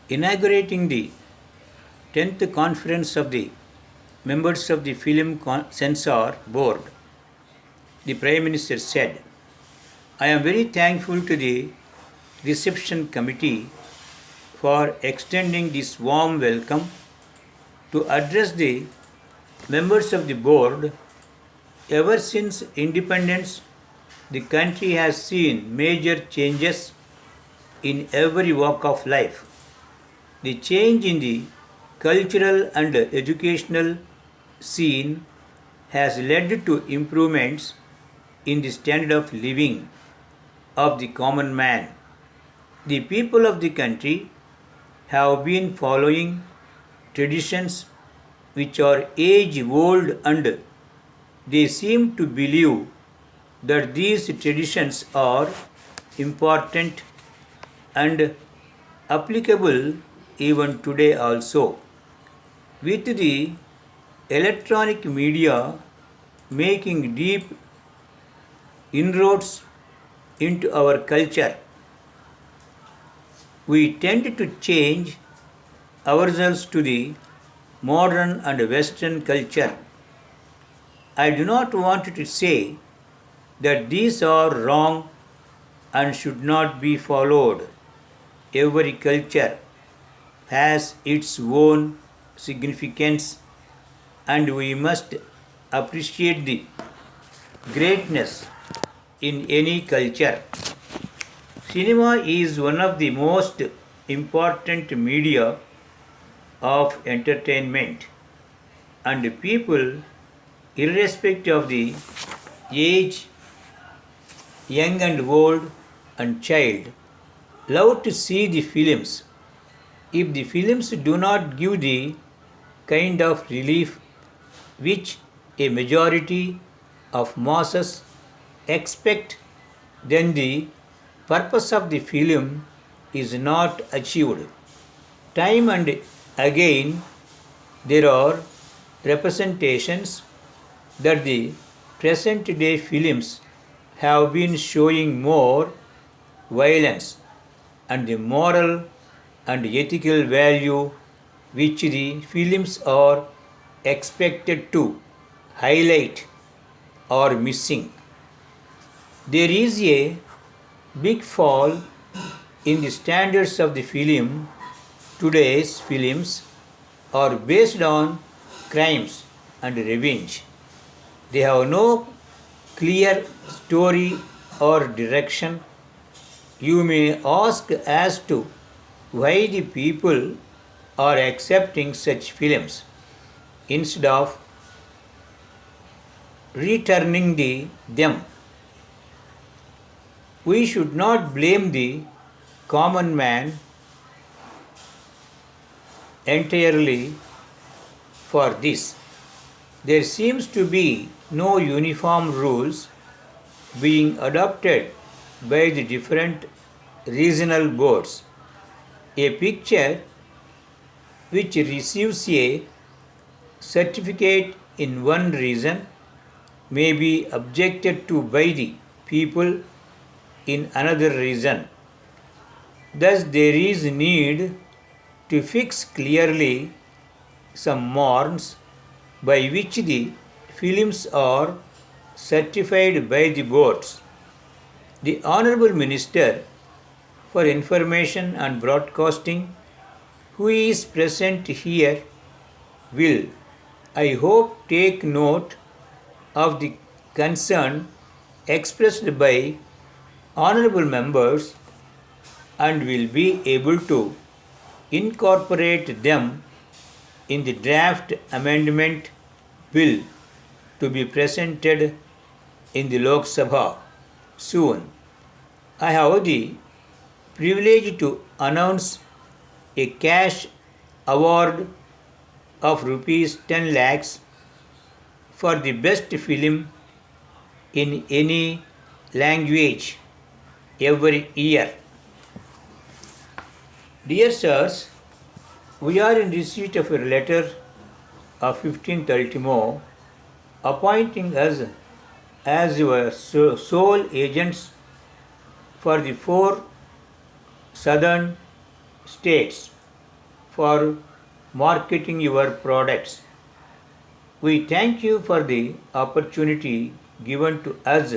Inaugurating the 10th conference of the members of the Censor Board, the Prime Minister said, I am very thankful to the reception committee for extending this warm welcome to address the members of the board. Ever since independence, the country has seen major changes in every walk of life. The change in the cultural and educational scene has led to improvements in the standard of living of the common man. The people of the country have been following traditions which are age old, and they seem to believe that these traditions are important and applicable even today also. With the electronic media making deep inroads into our culture, we tend to change ourselves to the modern and Western culture. I do not want to say that these are wrong and should not be followed. Every culture has its own significance, and we must appreciate the greatness in any culture. Cinema is one of the most important media of entertainment, and people, irrespective of the age, young and old and child, love to see the films. If the films do not give the kind of relief which a majority of masses expect, then the purpose of the film is not achieved. Time and again, there are representations that the present day films have been showing more violence and the moral and ethical value which the films are expected to highlight are missing. There is a big fall in the standards of the film. Today's films are based on crimes and revenge. They have no clear story or direction. You may ask as to why the people are accepting such films instead of returning them. We should not blame the common man entirely for this. There seems to be no uniform rules being adopted by the different regional boards. A picture which receives a certificate in one region may be objected to by the people in another region. Thus, there is need to fix clearly some norms by which the films are certified by the boards. The Honorable Minister for Information and Broadcasting, who is present here, will, I hope, take note of the concern expressed by honorable members and will be able to incorporate them in the draft amendment bill to be presented in the Lok Sabha soon. I have the privilege to announce a cash award of rupees 10 lakhs for the best film in any language every year. Dear sirs, we are in receipt of a letter of 15th ultimo appointing us as your sole agents for the 4 southern states for marketing your products. We thank you for the opportunity given to us,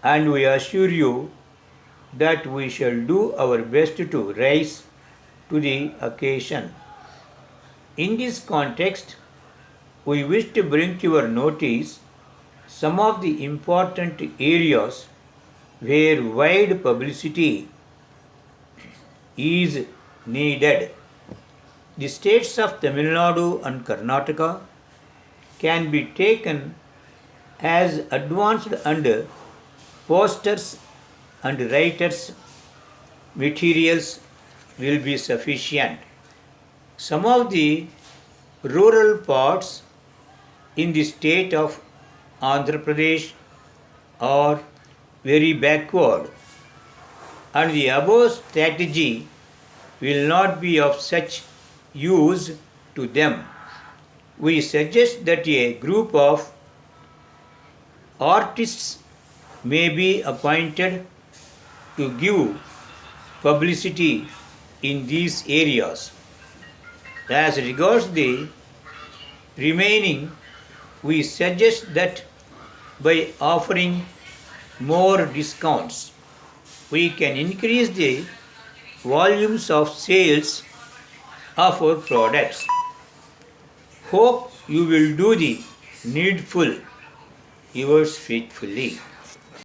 and we assure you that we shall do our best to rise to the occasion. In this context, we wish to bring to your notice some of the important areas where wide publicity is needed. The states of Tamil Nadu and Karnataka can be taken as advanced, and posters and writers' materials will be sufficient. Some of the rural parts in the state of Andhra Pradesh are very backward, and the above strategy will not be of such use to them. We suggest that a group of artists may be appointed to give publicity in these areas. As regards the remaining, we suggest that by offering more discounts, we can increase the volumes of sales of our products. Hope you will do the needful. Yours faithfully.